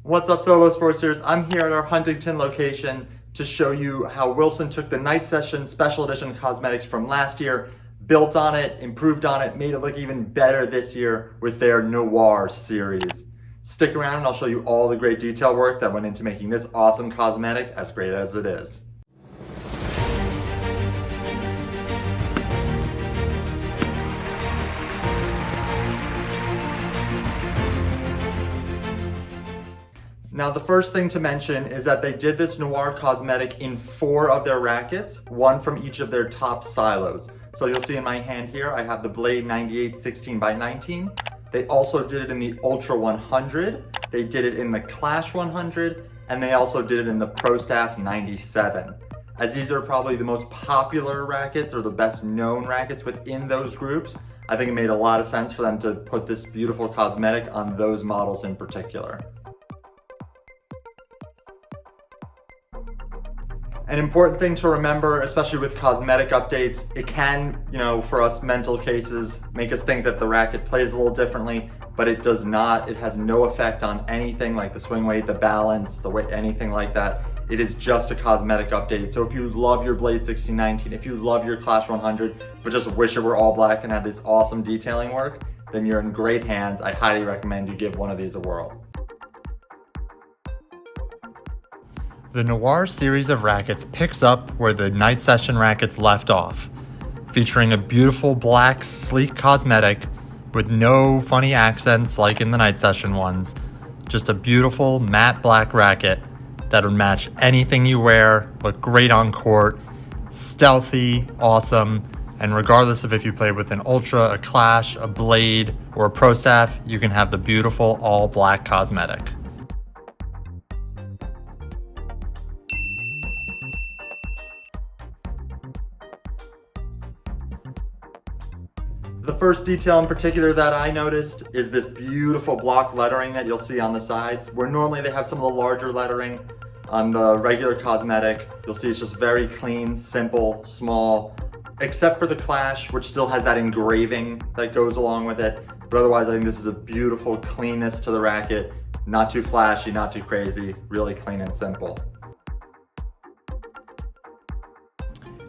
What's up, Solow Sportsers? I'm here at our Huntington location to show you how Wilson took the Night Session Special Edition cosmetics from last year, built on it, improved on it, made it look even better this year with their Noir series. Stick around and I'll show you all the great detail work that went into making this awesome cosmetic as great as it is. Now, the first thing to mention is that they did this Noir cosmetic in 4 of their rackets, 1 from each of their top silos. So you'll see in my hand here, I have the Blade 98 16x19. They also did it in the Ultra 100. They did it in the Clash 100, and they also did it in the Pro Staff 97. As these are probably the most popular rackets or the best known rackets within those groups, I think it made a lot of sense for them to put this beautiful cosmetic on those models in particular. An important thing to remember, especially with cosmetic updates, it can, for us mental cases, make us think that the racket plays a little differently, but it does not. It has no effect on anything like the swing weight, the balance, the weight, anything like that. It is just a cosmetic update. So if you love your Blade 1619, if you love your Clash 100, but just wish it were all black and had this awesome detailing work, then you're in great hands. I highly recommend you give one of these a whirl. The Noir series of rackets picks up where the Night Session rackets left off, featuring a beautiful black sleek cosmetic with no funny accents like in the Night Session ones, just a beautiful matte black racket that would match anything you wear, look great on court, stealthy, awesome, and regardless of if you play with an Ultra, a Clash, a Blade, or a Pro Staff, you can have the beautiful all black cosmetic. The first detail in particular that I noticed is this beautiful block lettering that you'll see on the sides, where normally they have some of the larger lettering. On the regular cosmetic, you'll see it's just very clean, simple, small, except for the Clash, which still has that engraving that goes along with it. But otherwise, I think this is a beautiful cleanness to the racket. Not too flashy, not too crazy, really clean and simple.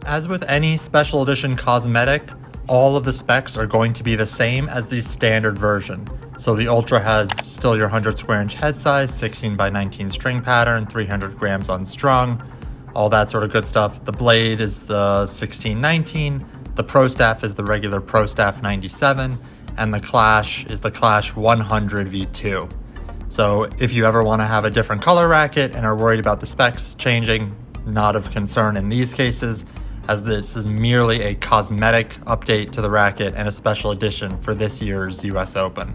As with any special edition cosmetic, all of the specs are going to be the same as the standard version. So the Ultra has still your 100 square inch head size, 16x19 string pattern, 300 grams unstrung, all that sort of good stuff. The Blade is the 1619, the Pro Staff is the regular Pro Staff 97, and the Clash is the Clash 100 V2. So if you ever want to have a different color racket and are worried about the specs changing, not of concern in these cases, as this is merely a cosmetic update to the racket and a special edition for this year's US Open.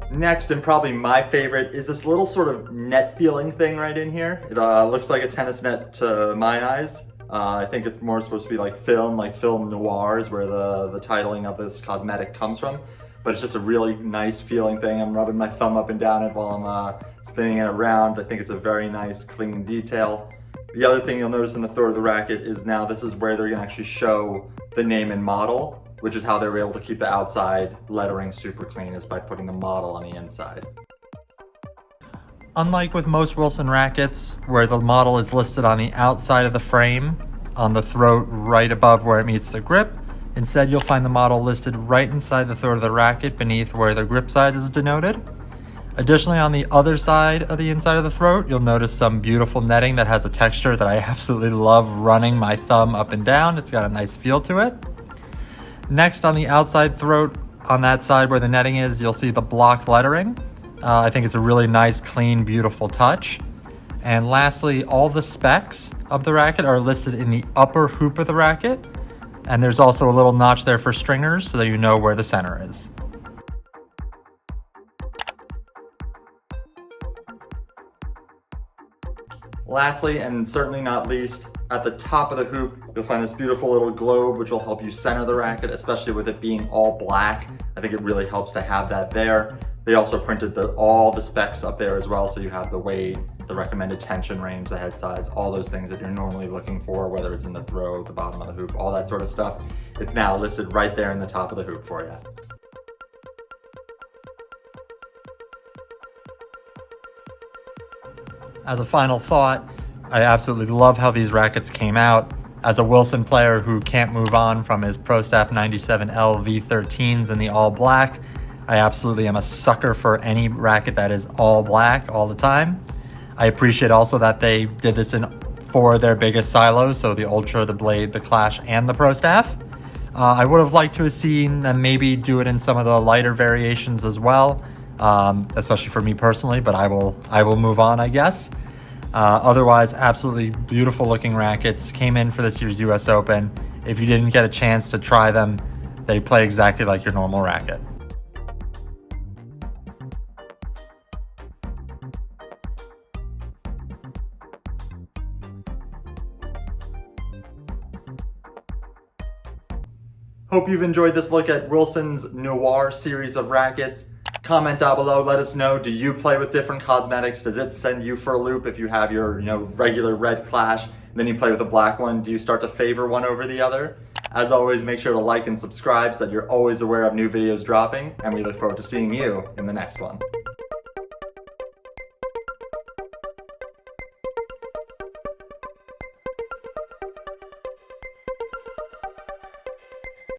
Next, and probably my favorite, is this little sort of net feeling thing right in here. It looks like a tennis net to my eyes. I think it's more supposed to be like Film Noir is where the titling of this cosmetic comes from. But it's just a really nice feeling thing. I'm rubbing my thumb up and down it while I'm spinning it around. I think it's a very nice, clean detail. The other thing you'll notice in the throat of the racket is now this is where they're gonna actually show the name and model, which is how they were able to keep the outside lettering super clean, is by putting the model on the inside. Unlike with most Wilson rackets, where the model is listed on the outside of the frame, on the throat right above where it meets the grip, instead you'll find the model listed right inside the throat of the racket beneath where the grip size is denoted. Additionally, on the other side of the inside of the throat, you'll notice some beautiful netting that has a texture that I absolutely love running my thumb up and down. It's got a nice feel to it. Next, on the outside throat, on that side where the netting is, you'll see the block lettering. I think it's a really nice, clean, beautiful touch. And lastly, all the specs of the racket are listed in the upper hoop of the racket. And there's also a little notch there for stringers so that you know where the center is. Lastly, and certainly not least, at the top of the hoop, you'll find this beautiful little globe which will help you center the racket, especially with it being all black. I think it really helps to have that there. They also printed all the specs up there as well, so you have the weight, the recommended tension range, the head size, all those things that you're normally looking for, whether it's in the throw, the bottom of the hoop, all that sort of stuff. It's now listed right there in the top of the hoop for you. As a final thought, I absolutely love how these rackets came out. As a Wilson player who can't move on from his Pro Staff 97L V13s in the all black, I absolutely am a sucker for any racket that is all black all the time. I appreciate also that they did this in 4 of their biggest silos, so the Ultra, the Blade, the Clash, and the Pro Staff. I would have liked to have seen them maybe do it in some of the lighter variations as well, especially for me personally, but I will move on, I guess. Otherwise, absolutely beautiful looking rackets. Came in for the Series US Open. If you didn't get a chance to try them, they play exactly like your normal racket. Hope you've enjoyed this look at Wilson's Noir series of rackets. Comment down below, let us know, do you play with different cosmetics? Does it send you for a loop if you have your regular red Clash, and then you play with a black one? Do you start to favor one over the other? As always, make sure to like and subscribe so that you're always aware of new videos dropping, and we look forward to seeing you in the next one.